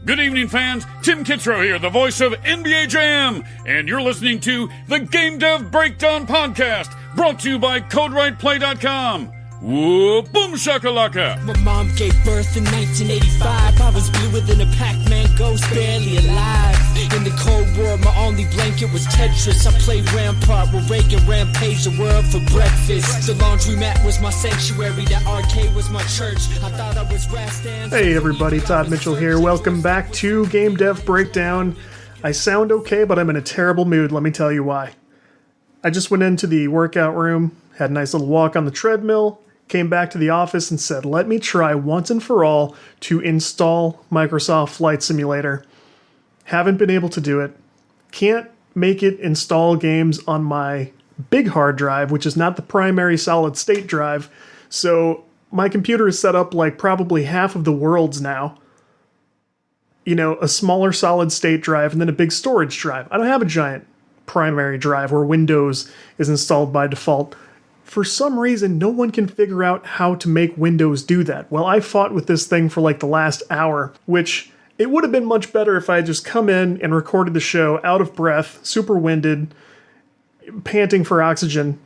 Good evening, fans. Tim Kitzrow here, the voice of NBA Jam, and you're listening to the Game Dev Breakdown Podcast, brought to you by CodeWritePlay.com. Whoa, boom shakalaka! My mom gave birth in 1985. I was bluer than a Pac-Man ghost, barely alive. In the Cold War, my only blanket was Tetris. I played Rampart with Reagan, rampaged the world for breakfast. The laundromat was my sanctuary, the arcade was my church. I thought I was Rastan. Hey everybody, Todd Mitchell here. Welcome back to Game Dev Breakdown. I sound okay, but I'm in a terrible mood, let me tell you why. I just went into the workout room, had a nice little walk on the treadmill, came back to the office and said, let me try once and for all to install Microsoft Flight Simulator. Haven't been able to do it. Can't make it install games on my big hard drive, which is not the primary solid state drive. So my computer is set up like probably half of the world's now. You know, a smaller solid state drive and then a big storage drive. I don't have a giant primary drive where Windows is installed by default. For some reason, no one can figure out how to make Windows do that. Well, I fought with this thing for like the last hour, which it would have been much better if I had just come in and recorded the show out of breath, super winded, panting for oxygen,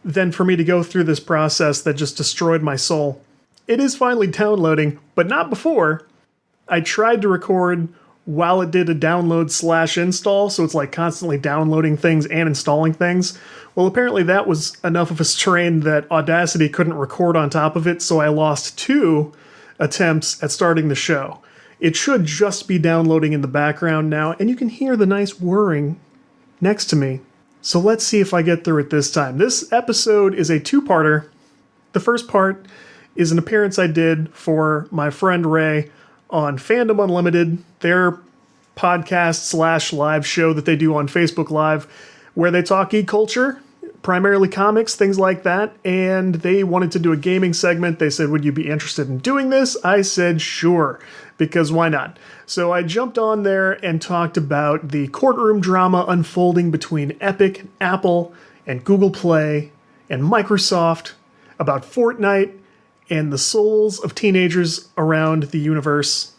than for me to go through this process that just destroyed my soul. It is finally downloading, but not before. I tried to record while it did a download/install, so it's like constantly downloading things and installing things. Well, apparently that was enough of a strain that Audacity couldn't record on top of it, so I lost 2 attempts at starting the show. It should just be downloading in the background now, and you can hear the nice whirring next to me. So let's see if I get through it this time. This episode is a 2-parter. The first part is an appearance I did for my friend Ray on Fandom Unlimited, their podcast/live show that they do on Facebook Live, where they talk geek culture, primarily comics, things like that, and they wanted to do a gaming segment. They said, would you be interested in doing this? I said, sure, because why not? So I jumped on there and talked about the courtroom drama unfolding between Epic, Apple, and Google Play, and Microsoft, about Fortnite, and the souls of teenagers around the universe.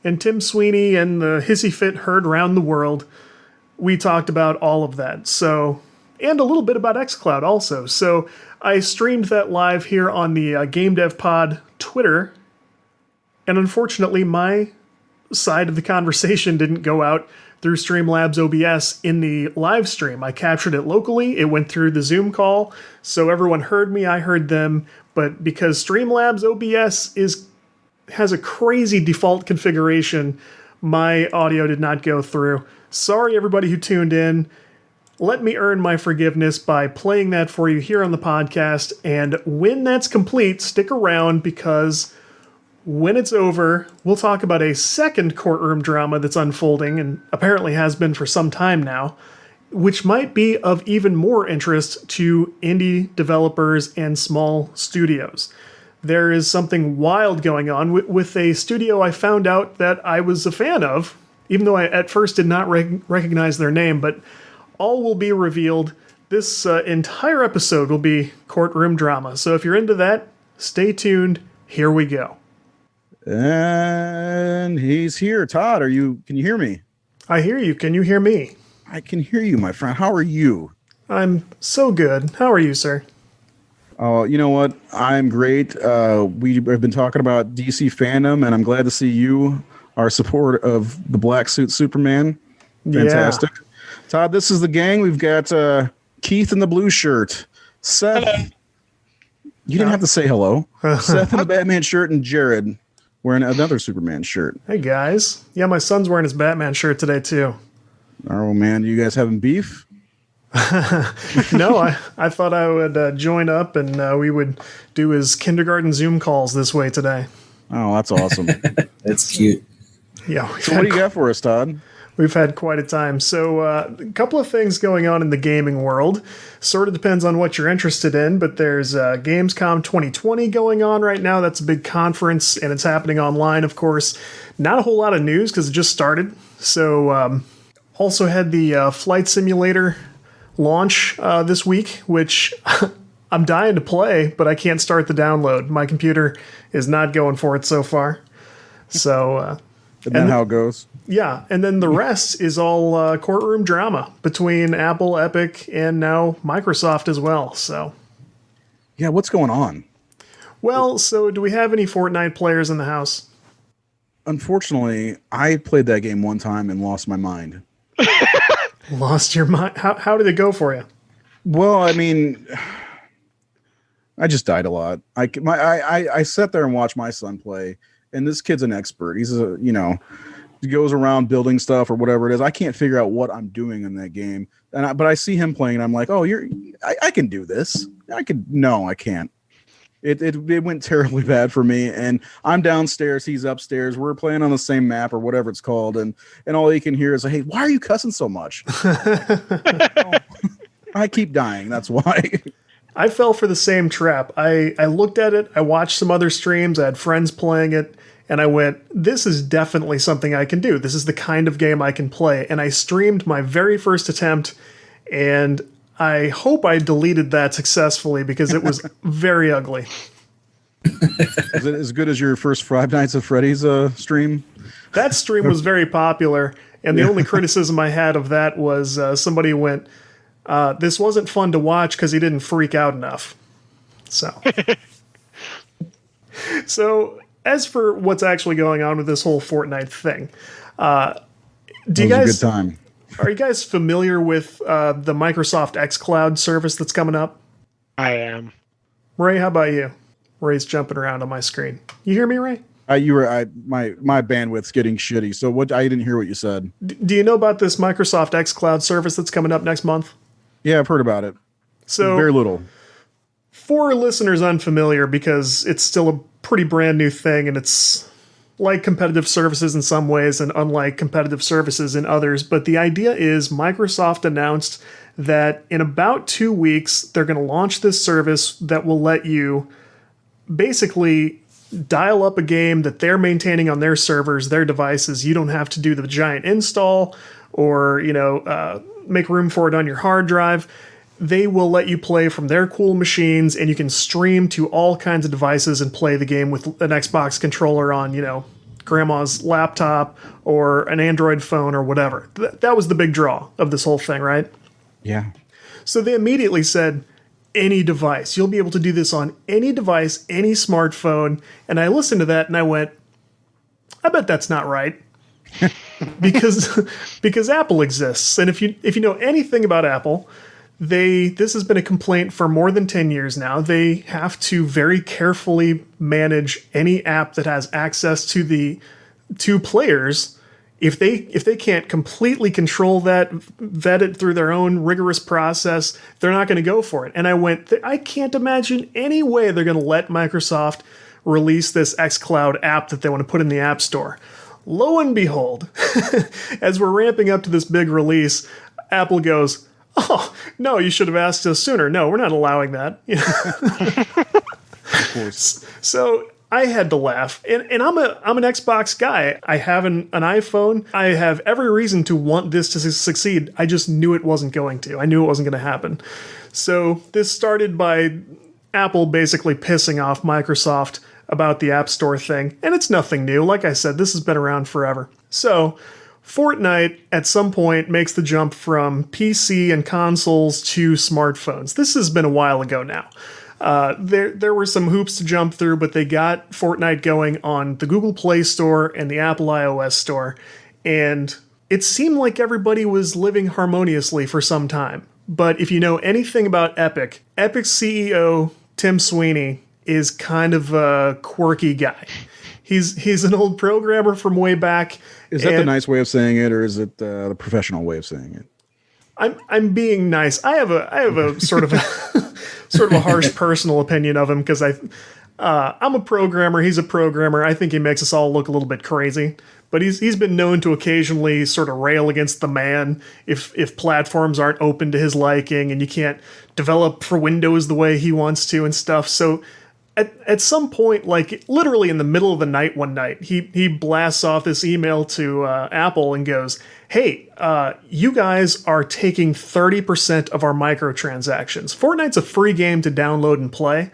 And Tim Sweeney and the hissy fit heard round the world. We talked about all of that. So, and a little bit about xCloud also. So I streamed that live here on the Game Dev Pod Twitter. And unfortunately, my side of the conversation didn't go out through Streamlabs OBS in the live stream. I captured it locally. It went through the Zoom call. So everyone heard me, I heard them. But because Streamlabs OBS has a crazy default configuration, my audio did not go through. Sorry, everybody who tuned in. Let me earn my forgiveness by playing that for you here on the podcast. And when that's complete, stick around because when it's over, we'll talk about a second courtroom drama that's unfolding and apparently has been for some time now, which might be of even more interest to indie developers and small studios. There is something wild going on with a studio I found out that I was a fan of, even though I at first did not recognize their name, but all will be revealed. This entire episode will be courtroom drama. So if you're into that, stay tuned. Here we go. And he's here. Todd, can you hear me? I hear you. Can you hear me? I can hear you, my friend. How are you? I'm so good. How are you, sir? Oh, you know what? I'm great. We have been talking about DC Fandom, and I'm glad to see you are support of the Black Suit Superman. Fantastic. Yeah. Todd, this is the gang. We've got Keith in the blue shirt. Seth. Hello. You didn't have to say hello. Seth in the Batman shirt and Jared wearing another Superman shirt. Hey, guys. Yeah, my son's wearing his Batman shirt today, too. Oh, man. You guys having beef? No, I thought I would join up and we would do his kindergarten Zoom calls this way today. Oh, that's awesome. That's cute. Yeah. So what do you got for us, Todd? We've had quite a time. So a couple of things going on in the gaming world. Sort of depends on what you're interested in, but there's Gamescom 2020 going on right now. That's a big conference, and it's happening online, of course. Not a whole lot of news because it just started. So also had the Flight Simulator launch this week, which I'm dying to play, but I can't start the download. My computer is not going for it so far. So Isn't that how it goes? Yeah, and then the rest is all courtroom drama between Apple, Epic, and now Microsoft as well. So, yeah, what's going on? Well, so do we have any Fortnite players in the house? Unfortunately, I played that game one time and lost my mind. Lost your mind? How did it go for you? Well, I mean, I just died a lot. I sat there and watched my son play, and this kid's an expert. He's he goes around building stuff or whatever it is. I can't figure out what I'm doing in that game, but I see him playing, and I'm like, oh, I can do this. No, I can't. It went terribly bad for me, and I'm downstairs, he's upstairs. We're playing on the same map or whatever it's called, and all he can hear is, hey, why are you cussing so much? I keep dying. That's why. I fell for the same trap. I looked at it. I watched some other streams. I had friends playing it. And I went, this is definitely something I can do. This is the kind of game I can play. And I streamed my very first attempt. And I hope I deleted that successfully because it was very ugly. Is it as good as your first Five Nights at Freddy's stream? That stream was very popular. And the only criticism I had of that was somebody went, this wasn't fun to watch because he didn't freak out enough. So as for what's actually going on with this whole Fortnite thing, do you guys? A good time. Are you guys familiar with the Microsoft xCloud service that's coming up? I am. Ray, how about you? Ray's jumping around on my screen. You hear me, Ray? My bandwidth's getting shitty. So I didn't hear what you said. Do you know about this Microsoft xCloud service that's coming up next month? Yeah, I've heard about it. So very little. For listeners unfamiliar, because it's still a pretty brand new thing, and it's like competitive services in some ways and unlike competitive services in others. But the idea is Microsoft announced that in about 2 weeks, they're going to launch this service that will let you basically dial up a game that they're maintaining on their servers, their devices. You don't have to do the giant install or, make room for it on your hard drive. They will let you play from their cool machines, and you can stream to all kinds of devices and play the game with an Xbox controller on, grandma's laptop or an Android phone or whatever. That was the big draw of this whole thing, right? Yeah. So they immediately said, any device. You'll be able to do this on any device, any smartphone. And I listened to that and I went, I bet that's not right. because Apple exists. And if you know anything about Apple, this has been a complaint for more than 10 years now. They have to very carefully manage any app that has access to the two players. If they can't completely control that, vet it through their own rigorous process, they're not going to go for it. And I can't imagine any way they're going to let Microsoft release this xCloud app that they want to put in the App Store. Lo and behold, as we're ramping up to this big release, Apple goes, oh, no, you should have asked us sooner. No, we're not allowing that. Of course. So I had to laugh. And I'm an Xbox guy. I have an iPhone. I have every reason to want this to succeed. I just knew it wasn't going to. I knew it wasn't going to happen. So this started by Apple basically pissing off Microsoft about the App Store thing. And it's nothing new. Like I said, this has been around forever. So Fortnite at some point makes the jump from PC and consoles to smartphones. This has been a while ago now. There were some hoops to jump through, but they got Fortnite going on the Google Play Store and the Apple iOS Store. And it seemed like everybody was living harmoniously for some time. But if you know anything about Epic's CEO, Tim Sweeney, is kind of a quirky guy. He's an old programmer from way back. Is that the nice way of saying it, or is it the professional way of saying it? I'm being nice. I have a sort of a harsh personal opinion of him because I'm a programmer. He's a programmer. I think he makes us all look a little bit crazy. But he's been known to occasionally sort of rail against the man if platforms aren't open to his liking and you can't develop for Windows the way he wants to and stuff. So at some point, like literally in the middle of the night one night, he blasts off this email to Apple and goes, hey, you guys are taking 30% of our microtransactions. Fortnite's a free game to download and play.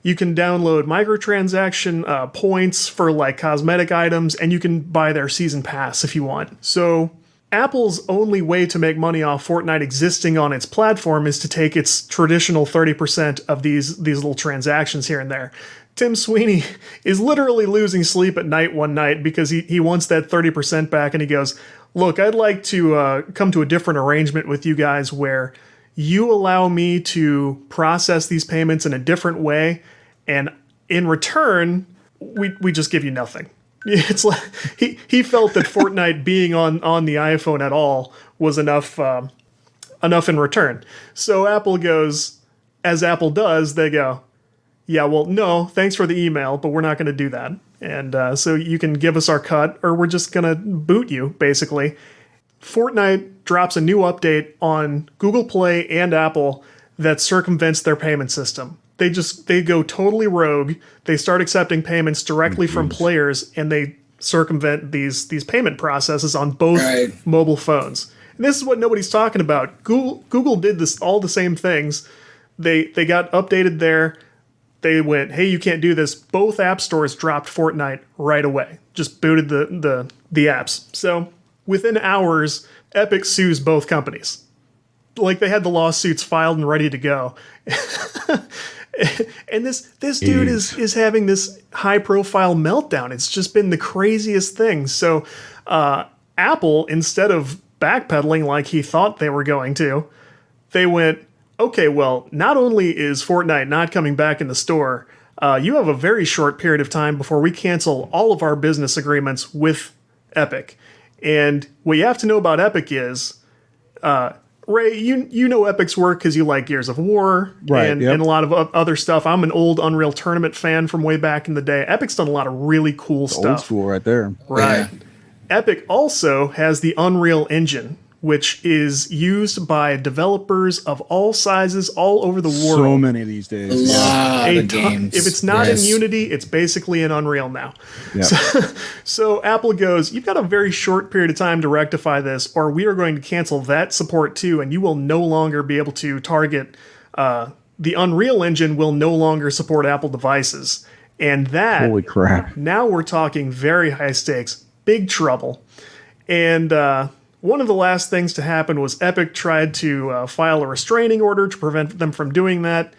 You can download microtransaction points for like cosmetic items, and you can buy their season pass if you want. So Apple's only way to make money off Fortnite existing on its platform is to take its traditional 30% of these little transactions here and there. Tim Sweeney is literally losing sleep at night one night because he wants that 30% back, and he goes, look, I'd like to come to a different arrangement with you guys where you allow me to process these payments in a different way, and in return, we just give you nothing. It's like he felt that Fortnite being on the iPhone at all was enough in return. So Apple goes, as Apple does, they go, yeah, well, no, thanks for the email, but we're not going to do that. And so you can give us our cut, or we're just going to boot you, basically. Fortnite drops a new update on Google Play and Apple that circumvents their payment system. They go totally rogue. They start accepting payments directly from players, and they circumvent these payment processes on both mobile phones. And this is what nobody's talking about. Google did all the same things. They got updated there. They went, hey, you can't do this. Both app stores dropped Fortnite right away. Just booted the apps. So within hours, Epic sues both companies. Like, they had the lawsuits filed and ready to go. And this dude is having this high-profile meltdown. It's just been the craziest thing. So Apple, instead of backpedaling like he thought they were going to, they went, okay, well, not only is Fortnite not coming back in the store, you have a very short period of time before we cancel all of our business agreements with Epic. And what you have to know about Epic is, Ray, you know Epic's work because you like Gears of War and a lot of other stuff. I'm an old Unreal Tournament fan from way back in the day. Epic's done a lot of really cool stuff. Old school right there. Right. Yeah. Epic also has the Unreal Engine, which is used by developers of all sizes all over the world. So many these days. A lot of games. If it's not in Unity, it's basically in Unreal now. Yep. So Apple goes, you've got a very short period of time to rectify this, or we are going to cancel that support too, and you will no longer be able to target... the Unreal Engine will no longer support Apple devices. And that... Holy crap. Now we're talking very high stakes, big trouble. And... one of the last things to happen was Epic tried to file a restraining order to prevent them from doing that.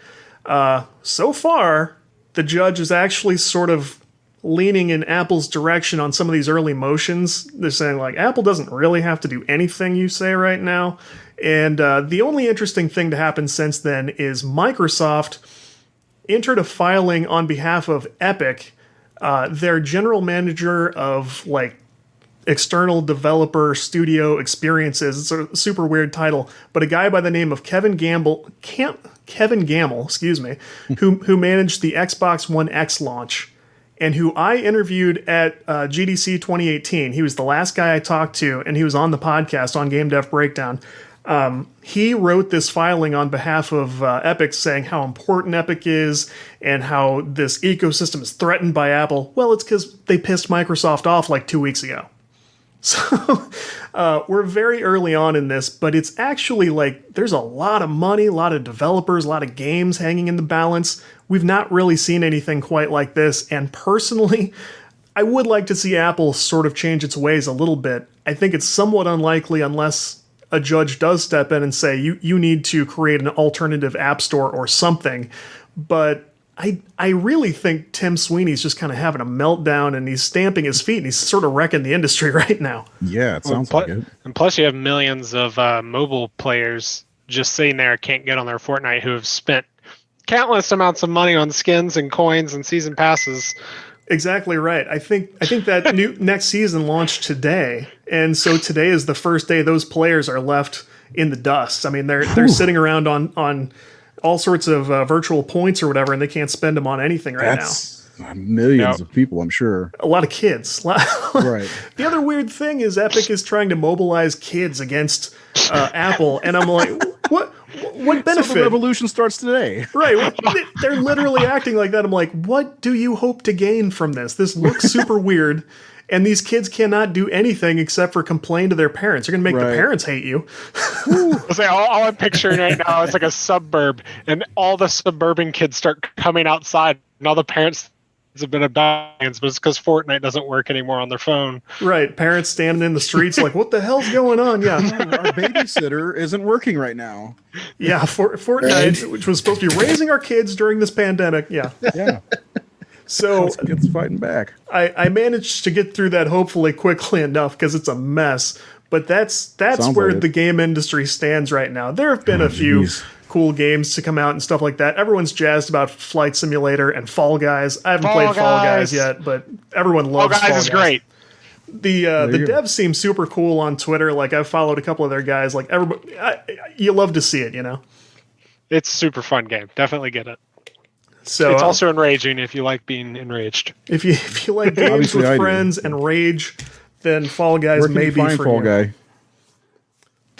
So far, the judge is actually sort of leaning in Apple's direction on some of these early motions. They're saying, like, Apple doesn't really have to do anything you say right now. And the only interesting thing to happen since then is Microsoft entered a filing on behalf of Epic, their general manager of, like, external developer studio experiences. It's a super weird title, but a guy by the name of Kevin Gamble, who managed the Xbox One X launch, and who I interviewed at GDC 2018. He was the last guy I talked to, and he was on the podcast on Game Dev Breakdown. He wrote this filing on behalf of Epic, saying how important Epic is and how this ecosystem is threatened by Apple. Well, it's because they pissed Microsoft off like 2 weeks ago. So we're very early on in this, but it's actually like there's a lot of money, a lot of developers, a lot of games hanging in the balance. We've not really seen anything quite like this. And personally, I would like to see Apple sort of change its ways a little bit. I think it's somewhat unlikely unless a judge does step in and say, you need to create an alternative app store or something. But I really think Tim Sweeney's just kind of having a meltdown, and he's stamping his feet, and he's sort of wrecking the industry right now. Yeah, it sounds like it. And plus you have millions of mobile players just sitting there, can't get on their Fortnite, who have spent countless amounts of money on skins and coins and season passes. Exactly right. I think that new next season launched today, and so today is the first day those players are left in the dust. I mean, they're sitting around on all sorts of virtual points or whatever, and they can't spend them on anything now. Millions of people, I'm sure. A lot of kids. Right. The other weird thing is Epic is trying to mobilize kids against Apple, and I'm like, what benefit? So the revolution starts today. Right. They're literally acting like that. I'm like, what do you hope to gain from this? This looks super weird. And these kids cannot do anything except for complain to their parents. You're going to make the parents hate you. I say all I'm picturing right now is like a suburb, and all the suburban kids start coming outside, and all the parents have been abandoned, but it's because Fortnite doesn't work anymore on their phone. Right. Parents standing in the streets like, what the hell's going on? Yeah. Our babysitter isn't working right now. Yeah. Fortnite, which was supposed to be raising our kids during this pandemic. Yeah. Yeah. So Kids fighting back. I managed to get through that hopefully quickly enough because it's a mess. But that's Sounds where like it. the game industry stands right now. There have been a few cool games to come out and stuff like that. Everyone's jazzed about Flight Simulator and Fall Guys. I haven't played Fall Guys yet, but everyone loves Fall Guys. Fall Guys is great. The devs seem super cool on Twitter. Like I've followed a couple of their guys. Like everybody, you love to see it, you know. It's a super fun game. Definitely get it. So it's also enraging if you like being enraged. If you like games Obviously, with I do. friends and rage, then Fall Guys Where can may you be find for Fall you. Guy?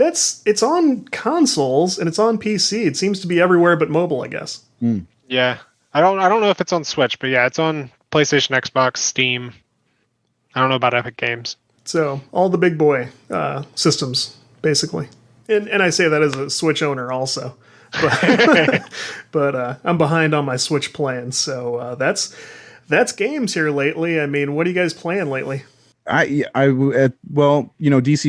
It's on consoles and it's on PC. It seems to be everywhere but mobile, I guess. Yeah, I don't know if it's on Switch, but yeah, it's on PlayStation, Xbox, Steam. I don't know about Epic Games. So all the big boy systems, basically. And I say that as a Switch owner also. But I'm behind on my Switch plans, so that's games here lately. I mean, what are you guys playing lately? DC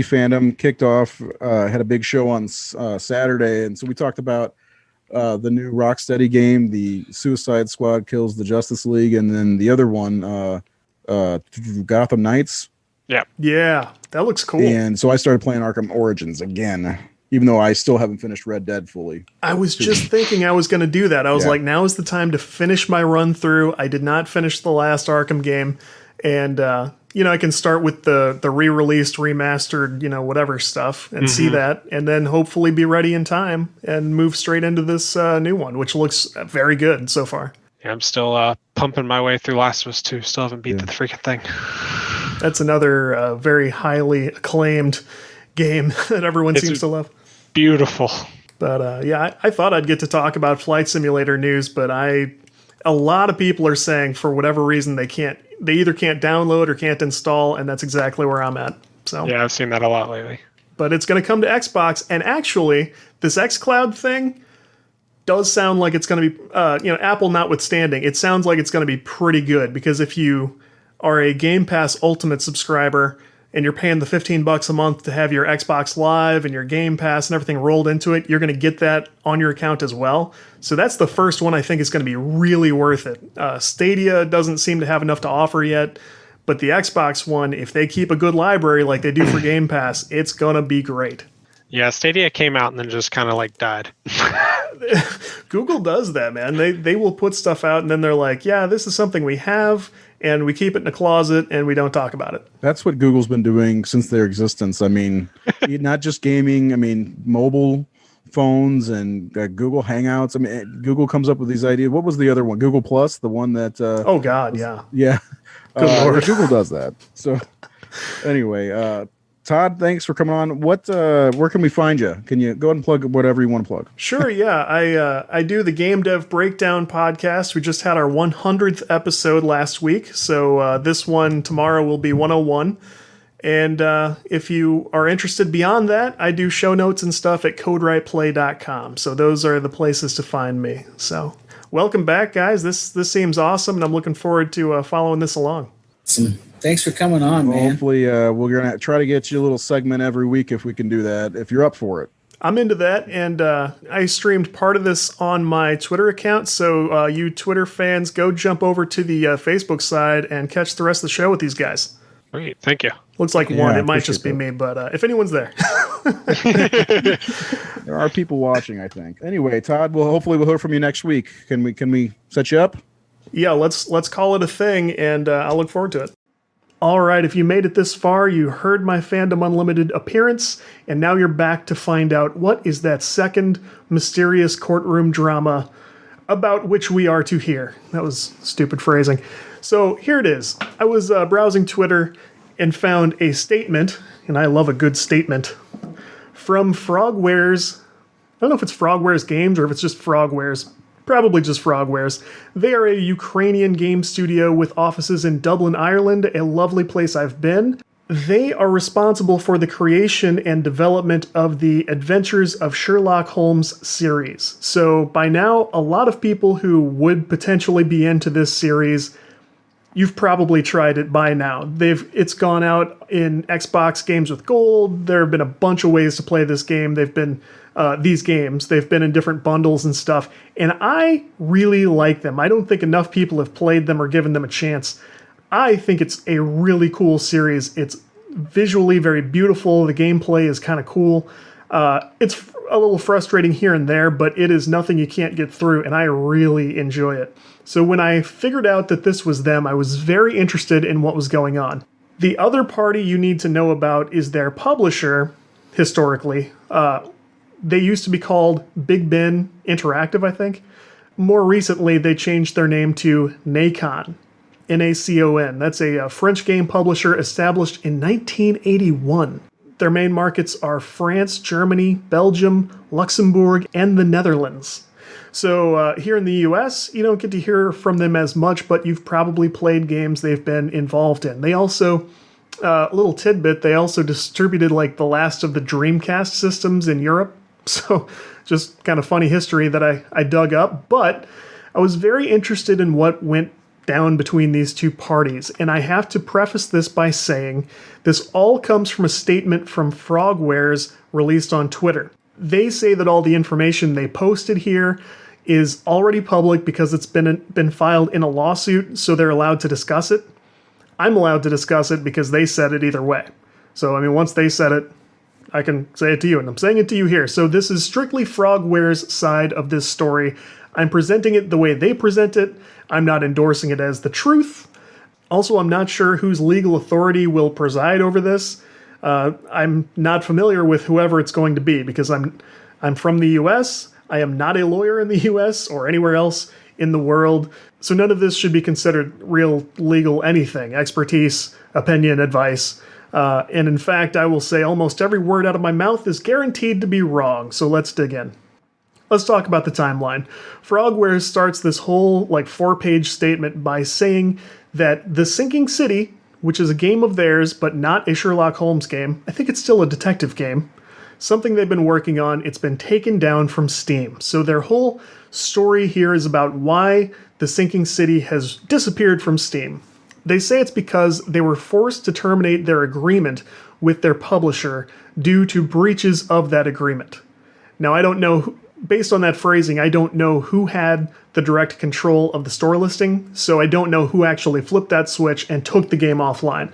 Fandom kicked off, had a big show on Saturday, and so we talked about the new Rocksteady game, the Suicide Squad Kills the Justice League, and then the other one, Gotham Knights. Yeah, that looks cool. And so I started playing Arkham Origins again, even though I still haven't finished Red Dead fully. I was just thinking I was going to do that. I was like, now is the time to finish my run through. I did not finish the last Arkham game, and I can start with the re-released, remastered, whatever stuff, and see that, and then hopefully be ready in time and move straight into this new one, which looks very good so far. Yeah, I'm still pumping my way through Last of Us 2. Still haven't beat the freaking thing. That's another very highly acclaimed game that everyone seems to love. Beautiful. But I thought I'd get to talk about Flight Simulator news, but a lot of people are saying for whatever reason they either can't download or can't install, and that's exactly where I'm at. So Yeah, I've seen that a lot lately. But it's going to come to Xbox, and actually, this xCloud thing does sound like it's going to be, Apple notwithstanding, it sounds like it's going to be pretty good, because if you are a Game Pass Ultimate subscriber and you're paying the $15 a month to have your Xbox Live and your Game Pass and everything rolled into it, you're going to get that on your account as well. So that's the first one I think is going to be really worth it. Stadia doesn't seem to have enough to offer yet, but the Xbox one, if they keep a good library like they do for Game Pass, it's going to be great. Yeah, Stadia came out and then just kind of died. Google does that, man. They will put stuff out and then they're like, yeah, this is something we have, and we keep it in a closet and we don't talk about it. That's what Google's been doing since their existence. I mean, not just gaming. I mean, mobile phones and Google Hangouts. I mean, Google comes up with these ideas. What was the other one? Google Plus, the one that... oh, God, yeah. Yeah. Good Lord. Google does that. So anyway, Todd, thanks for coming on. Where can we find you? Can you go ahead and plug whatever you want to plug? Sure, yeah. I do the Game Dev Breakdown podcast. We just had our 100th episode last week, so this one tomorrow will be 101. And if you are interested beyond that, I do show notes and stuff at CodeWritePlay.com. So those are the places to find me. So welcome back, guys. This seems awesome, and I'm looking forward to following this along. Awesome. Thanks for coming on, man. Hopefully, we're going to try to get you a little segment every week if we can do that, if you're up for it. I'm into that, and I streamed part of this on my Twitter account, so you Twitter fans, go jump over to the Facebook side and catch the rest of the show with these guys. Great, thank you. Looks like one. It might just be me, but if anyone's there. There are people watching, I think. Anyway, Todd, hopefully we'll hear from you next week. Can we set you up? Yeah, let's call it a thing, and I'll look forward to it. All right, if you made it this far, you heard my Fandom Unlimited appearance, and now you're back to find out what is that second mysterious courtroom drama about which we are to hear. That was stupid phrasing. So here it is. I was browsing Twitter and found a statement, and I love a good statement, from Frogwares. I don't know if it's Frogwares Games or if it's just Frogwares probably just Frogwares. They are a Ukrainian game studio with offices in Dublin, Ireland, a lovely place I've been. They are responsible for the creation and development of the Adventures of Sherlock Holmes series. So by now, a lot of people who would potentially be into this series, you've probably tried it by now. It's gone out in Xbox Games with Gold. There have been a bunch of ways to play this game. They've been in different bundles and stuff, and I really like them. I don't think enough people have played them or given them a chance. I think it's a really cool series. It's visually very beautiful. The gameplay is kind of cool. It's a little frustrating here and there, but it is nothing you can't get through, and I really enjoy it. So when I figured out that this was them, I was very interested in what was going on. The other party you need to know about is their publisher, historically. They used to be called Big Ben Interactive, I think. More recently, they changed their name to Nacon. Nacon. That's a French game publisher established in 1981. Their main markets are France, Germany, Belgium, Luxembourg, and the Netherlands. So here in the US, you don't get to hear from them as much, but you've probably played games they've been involved in. They also, a little tidbit, they also distributed like the last of the Dreamcast systems in Europe. So just kind of funny history that I dug up. But I was very interested in what went down between these two parties, and I have to preface this by saying this all comes from a statement from Frogwares released on Twitter. They say that all the information they posted here is already public because it's been filed in a lawsuit, so they're allowed to discuss it. I'm allowed to discuss it because they said it either way. So, I mean, once they said it, I can say it to you, and I'm saying it to you here. So this is strictly Frogwares' side of this story. I'm presenting it the way they present it. I'm not endorsing it as the truth. Also, I'm not sure whose legal authority will preside over this. I'm not familiar with whoever it's going to be because I'm from the US. I am not a lawyer in the US or anywhere else in the world. So none of this should be considered real legal anything, expertise, opinion, advice. And in fact, I will say almost every word out of my mouth is guaranteed to be wrong. So let's dig in. Let's talk about the timeline. Frogwares starts this whole 4-page statement by saying that The Sinking City, which is a game of theirs, but not a Sherlock Holmes game, I think it's still a detective game, something they've been working on, it's been taken down from Steam. So their whole story here is about why The Sinking City has disappeared from Steam. They say it's because they were forced to terminate their agreement with their publisher due to breaches of that agreement. Now, I don't know, based on that phrasing, I don't know who had the direct control of the store listing, so I don't know who actually flipped that switch and took the game offline.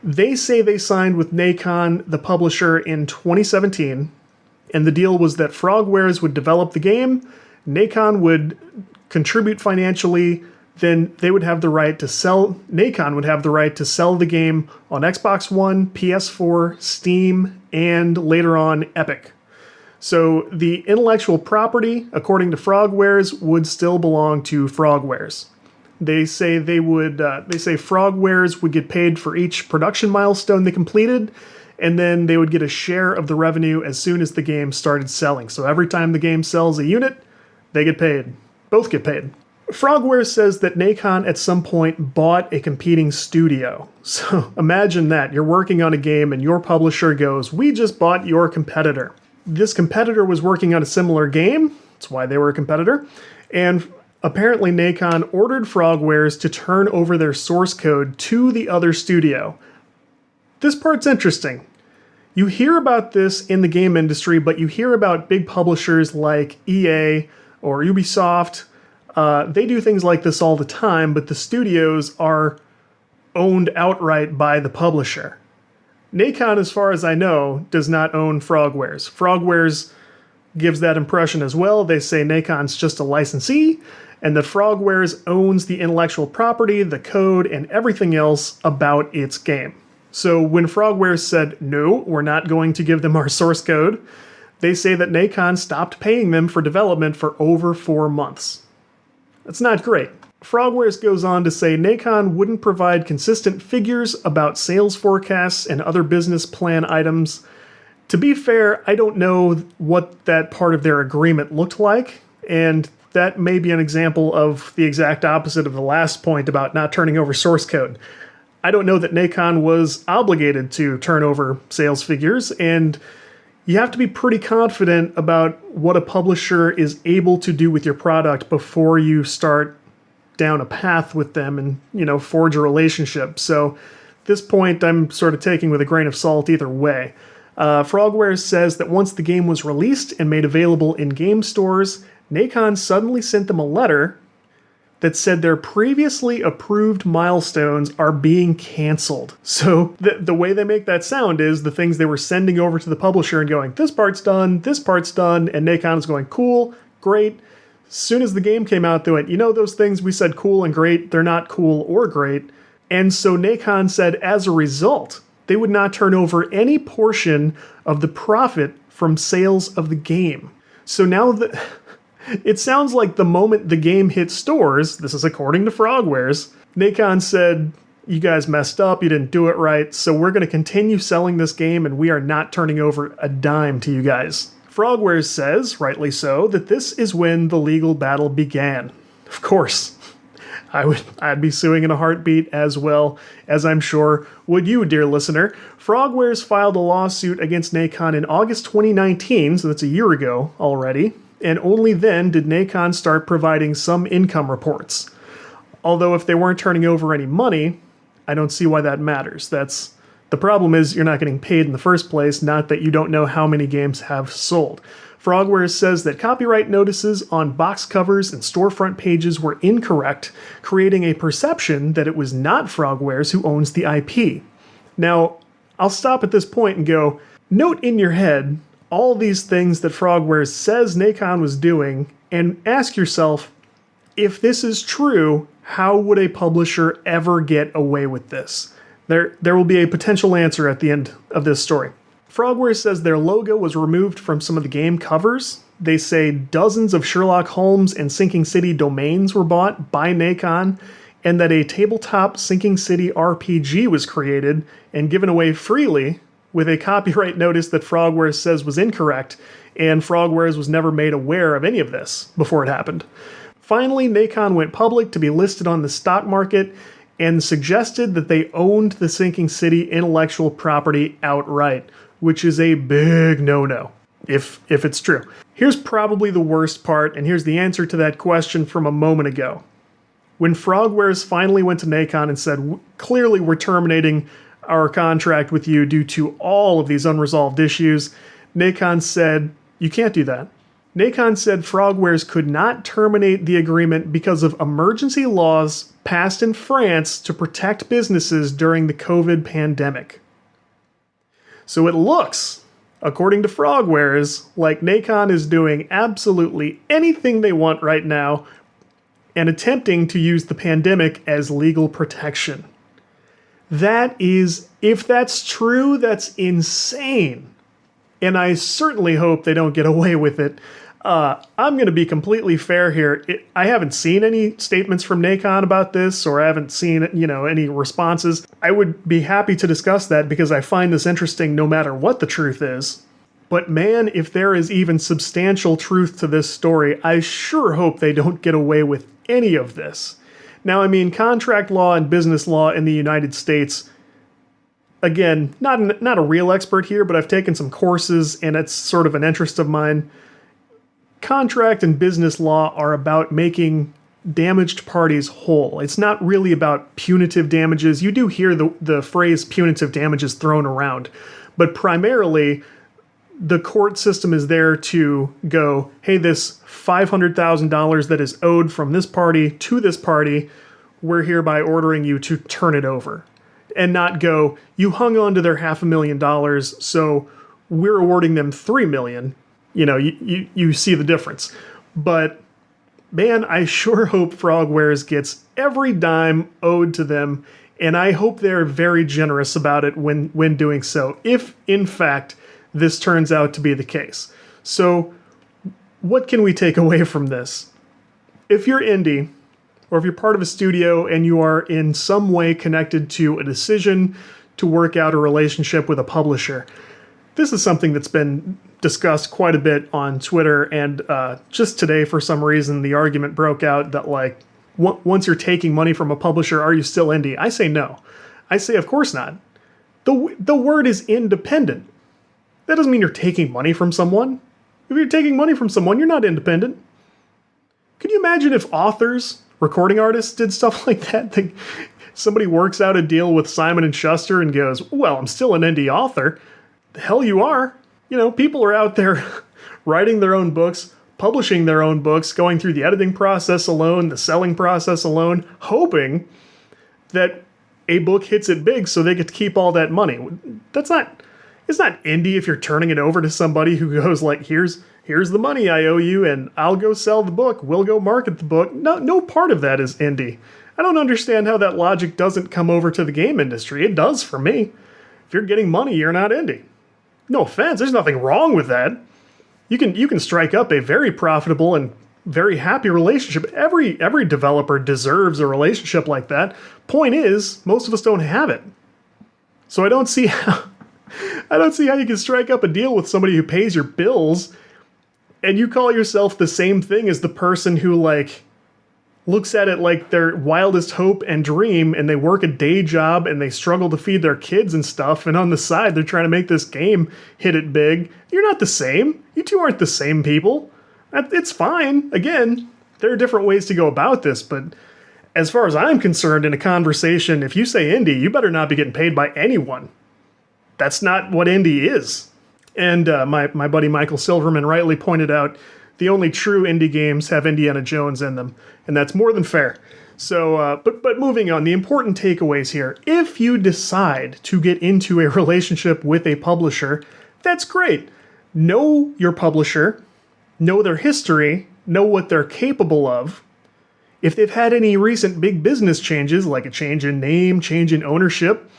They say they signed with Nacon, the publisher, in 2017, and the deal was that Frogwares would develop the game, Nacon would contribute financially, then they would have the right to sell, Nacon would have the right to sell the game on Xbox One, PS4, Steam, and later on Epic. So the intellectual property, according to Frogwares, would still belong to Frogwares. They say Frogwares would get paid for each production milestone they completed, and then they would get a share of the revenue as soon as the game started selling. So every time the game sells a unit, they get paid. Both get paid. Frogwares says that Nacon at some point bought a competing studio. So imagine that. You're working on a game and your publisher goes, "We just bought your competitor." This competitor was working on a similar game. That's why they were a competitor. And apparently Nacon ordered Frogwares to turn over their source code to the other studio. This part's interesting. You hear about this in the game industry, but you hear about big publishers like EA or Ubisoft. They do things like this all the time, but the studios are owned outright by the publisher. Nacon, as far as I know, does not own Frogwares. Frogwares gives that impression as well. They say Nacon's just a licensee, and that Frogwares owns the intellectual property, the code, and everything else about its game. So when Frogwares said, "No, we're not going to give them our source code," they say that Nacon stopped paying them for development for over 4 months. That's not great. Frogwares goes on to say Nacon wouldn't provide consistent figures about sales forecasts and other business plan items. To be fair, I don't know what that part of their agreement looked like, and that may be an example of the exact opposite of the last point about not turning over source code. I don't know that Nacon was obligated to turn over sales figures, and you have to be pretty confident about what a publisher is able to do with your product before you start down a path with them and, forge a relationship. So this point I'm sort of taking with a grain of salt either way. Frogwares says that once the game was released and made available in game stores, Nacon suddenly sent them a letter that said their previously approved milestones are being canceled. So the way they make that sound is the things they were sending over to the publisher and going, this part's done, and Nacon is going, cool, great. As soon as the game came out, they went, those things we said cool and great, they're not cool or great. And so Nacon said, as a result, they would not turn over any portion of the profit from sales of the game. So now it sounds like the moment the game hit stores, this is according to Frogwares, Nacon said, you guys messed up, you didn't do it right, so we're going to continue selling this game and we are not turning over a dime to you guys. Frogwares says, rightly so, that this is when the legal battle began. Of course, I'd be suing in a heartbeat as well, as I'm sure would you, dear listener. Frogwares filed a lawsuit against Nacon in August 2019, so that's a year ago already, and only then did Nacon start providing some income reports. Although if they weren't turning over any money, I don't see why that matters. The problem is you're not getting paid in the first place, not that you don't know how many games have sold. Frogwares says that copyright notices on box covers and storefront pages were incorrect, creating a perception that it was not Frogwares who owns the IP. Now, I'll stop at this point and go, note in your head all these things that Frogwares says Nacon was doing, and ask yourself, if this is true, how would a publisher ever get away with this? There will be a potential answer at the end of this story. Frogwares says their logo was removed from some of the game covers. They say dozens of Sherlock Holmes and Sinking City domains were bought by Nacon, and that a tabletop Sinking City RPG was created and given away freely with a copyright notice that Frogwares says was incorrect, and Frogwares was never made aware of any of this before it happened. Finally, Nacon went public to be listed on the stock market and suggested that they owned the Sinking City intellectual property outright, which is a big no-no, if it's true. Here's probably the worst part, and here's the answer to that question from a moment ago. When Frogwares finally went to Nacon and said, clearly we're terminating our contract with you due to all of these unresolved issues, Nacon said, you can't do that. Nacon said Frogwares could not terminate the agreement because of emergency laws passed in France to protect businesses during the COVID pandemic. So it looks, according to Frogwares, like Nacon is doing absolutely anything they want right now and attempting to use the pandemic as legal protection. That is, if that's true, that's insane. And I certainly hope they don't get away with it. I'm going to be completely fair here. I haven't seen any statements from Nacon about this, or I haven't seen, any responses. I would be happy to discuss that because I find this interesting no matter what the truth is. But man, if there is even substantial truth to this story, I sure hope they don't get away with any of this. Now, I mean, contract law and business law in the United States, again, not a real expert here, but I've taken some courses and it's sort of an interest of mine. Contract and business law are about making damaged parties whole. It's not really about punitive damages. You do hear the phrase punitive damages thrown around, but primarily the court system is there to go, hey, this $500,000 that is owed from this party to this party, we're hereby ordering you to turn it over. And not go, you hung on to their $500,000, so we're awarding them $3 million. You see the difference. But man, I sure hope Frogwares gets every dime owed to them, and I hope they're very generous about it when doing so, if in fact this turns out to be the case. So what can we take away from this? If you're indie, or if you're part of a studio and you are in some way connected to a decision to work out a relationship with a publisher, This is something that's been discussed quite a bit on Twitter, and just today, for some reason, the argument broke out that, like, once you're taking money from a publisher, are you still indie? I say no. I say, of course not. The word is independent. That doesn't mean you're taking money from someone. If you're taking money from someone, you're not independent. Could you imagine if authors, recording artists, did stuff like that? Somebody works out a deal with Simon & Schuster and goes, well, I'm still an indie author. The hell you are. You know, people are out there writing their own books, publishing their own books, going through the editing process alone, the selling process alone, hoping that a book hits it big so they get to keep all that money. It's not indie if you're turning it over to somebody who goes like, here's the money I owe you, and I'll go sell the book. We'll go market the book. No part of that is indie. I don't understand how that logic doesn't come over to the game industry. It does for me. If you're getting money, you're not indie. No offense, there's nothing wrong with that. You can strike up a very profitable and very happy relationship. Every developer deserves a relationship like that. Point is, most of us don't have it. So I don't see how you can strike up a deal with somebody who pays your bills and you call yourself the same thing as the person who, like, looks at it like their wildest hope and dream, and they work a day job and they struggle to feed their kids and stuff, and on the side they're trying to make this game hit it big. You're not the same. You two aren't the same people. It's fine. Again, there are different ways to go about this, but as far as I'm concerned, in a conversation, if you say indie, you better not be getting paid by anyone. That's not what indie is. And my buddy Michael Silverman rightly pointed out, the only true indie games have Indiana Jones in them, and that's more than fair. So, but moving on, the important takeaways here. If you decide to get into a relationship with a publisher, that's great. Know your publisher, know their history, know what they're capable of. If they've had any recent big business changes, like a change in name, change in ownership,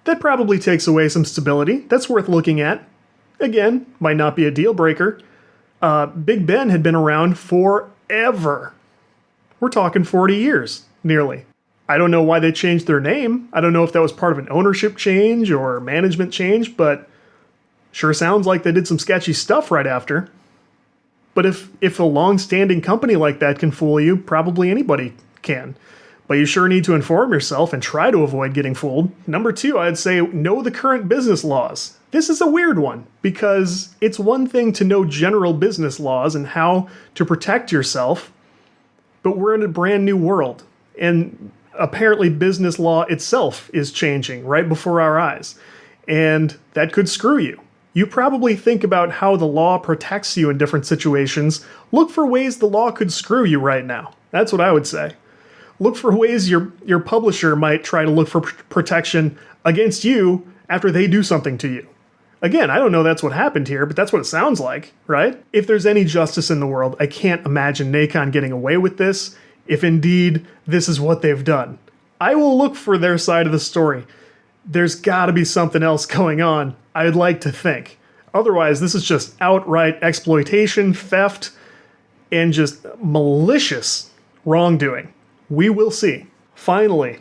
that probably takes away some stability. That's worth looking at. Again, might not be a deal breaker. Big Ben had been around forever. We're talking 40 years, nearly. I don't know why they changed their name. I don't know if that was part of an ownership change or management change, but sure sounds like they did some sketchy stuff right after. But if a long-standing company like that can fool you, probably anybody can. But you sure need to inform yourself and try to avoid getting fooled. Number 2, I'd say know the current business laws. This is a weird one, because it's one thing to know general business laws and how to protect yourself, but we're in a brand new world, and apparently business law itself is changing right before our eyes, and that could screw you. You probably think about how the law protects you in different situations. Look for ways the law could screw you right now. That's what I would say. Look for ways your publisher might try to look for protection against you after they do something to you. Again, I don't know that's what happened here, but that's what it sounds like, right? If there's any justice in the world, I can't imagine Nacon getting away with this, if indeed this is what they've done. I will look for their side of the story. There's gotta be something else going on, I'd like to think. Otherwise, this is just outright exploitation, theft, and just malicious wrongdoing. We will see. Finally,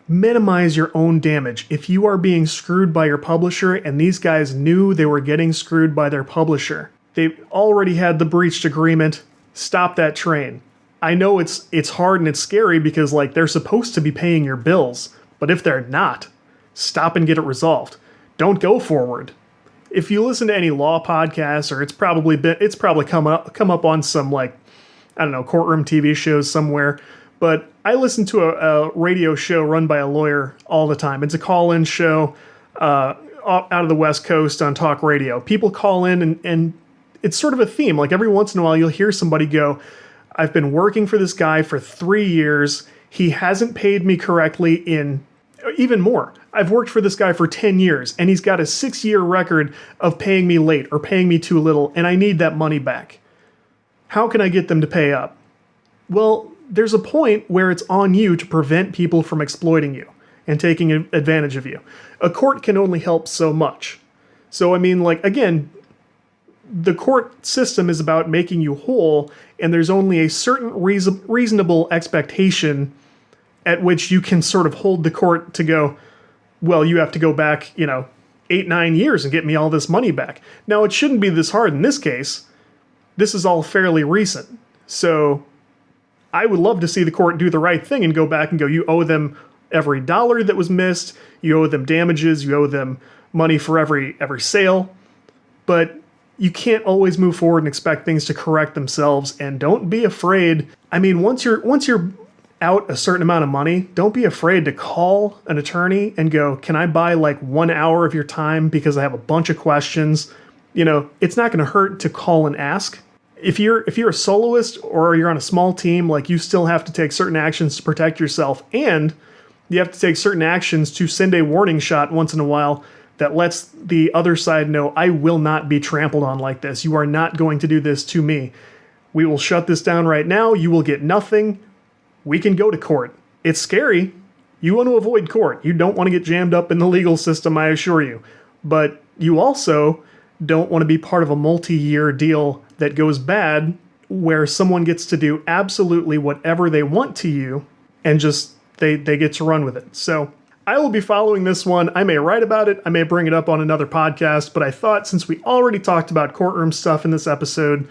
minimize your own damage. If you are being screwed by your publisher, and these guys knew they were getting screwed by their publisher, they already had the breached agreement, stop that train. I know it's hard and it's scary because, like, they're supposed to be paying your bills, but if they're not, stop and get it resolved. Don't go forward. If you listen to any law podcasts, or it's probably come up on some, like, I don't know, courtroom TV shows somewhere. But I listen to a radio show run by a lawyer all the time. It's a call-in show out of the West Coast on talk radio. People call in, and it's sort of a theme. Like, every once in a while, you'll hear somebody go, I've been working for this guy for 3 years. He hasn't paid me correctly in even more. I've worked for this guy for 10 years, and he's got a 6-year record of paying me late or paying me too little, and I need that money back. How can I get them to pay up? Well, there's a point where it's on you to prevent people from exploiting you and taking advantage of you. A court can only help so much. So, I mean, like, again, the court system is about making you whole, and there's only a certain reasonable expectation at which you can sort of hold the court to go, well, you have to go back, 8-9 years and get me all this money back. Now, it shouldn't be this hard in this case. This is all fairly recent. So I would love to see the court do the right thing and go back and go, you owe them every dollar that was missed, you owe them damages, you owe them money for every sale. But you can't always move forward and expect things to correct themselves, and don't be afraid. I mean, once you're out a certain amount of money, don't be afraid to call an attorney and go, can I buy like 1 hour of your time because I have a bunch of questions? You know, it's not going to hurt to call and ask. If you're a soloist or you're on a small team, like, you still have to take certain actions to protect yourself, and you have to take certain actions to send a warning shot once in a while that lets the other side know, I will not be trampled on like this. You are not going to do this to me. We will shut this down right now. You will get nothing. We can go to court. It's scary. You want to avoid court. You don't want to get jammed up in the legal system, I assure you. But you also don't want to be part of a multi-year deal that goes bad, where someone gets to do absolutely whatever they want to you and just they get to run with it. So I will be following this one. I may write about it. I may bring it up on another podcast, but I thought since we already talked about courtroom stuff in this episode,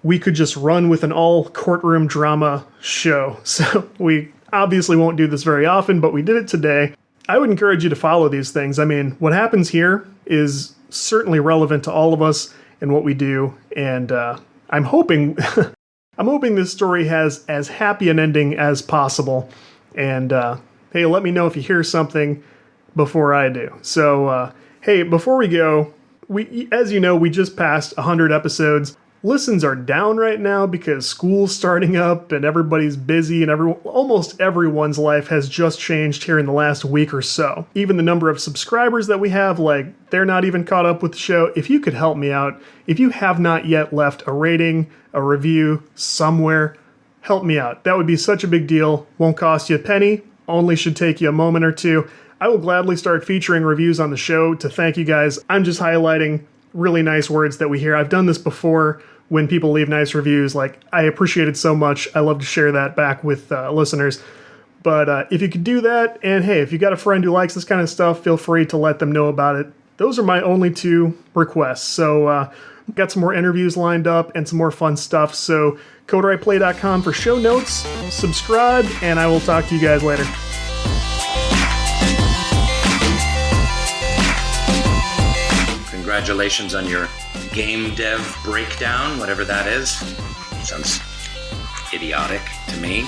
we could just run with an all courtroom drama show. So we obviously won't do this very often, but we did it today. I would encourage you to follow these things. I mean, what happens here is certainly relevant to all of us and what we do. And I'm hoping this story has as happy an ending as possible. And hey, let me know if you hear something before I do. So, hey, before we go, as you know, we just passed 100 episodes. Listens are down right now because school's starting up and everybody's busy, and almost everyone's life has just changed here in the last week or so. Even the number of subscribers that we have, like, they're not even caught up with the show. If you could help me out, if you have not yet left a rating, a review somewhere, help me out. That would be such a big deal. Won't cost you a penny. Only should take you a moment or two. I will gladly start featuring reviews on the show to thank you guys. I'm just highlighting really nice words that we hear. I've done this before when people leave nice reviews. Like, I appreciate it so much. I love to share that back with listeners. But if you could do that, and hey, if you got a friend who likes this kind of stuff, feel free to let them know about it. Those are my only 2 requests. So got some more interviews lined up and some more fun stuff. So CodeWritePlay.com for show notes, subscribe, and I will talk to you guys later. Congratulations on your game dev breakdown, whatever that is. Sounds idiotic to me.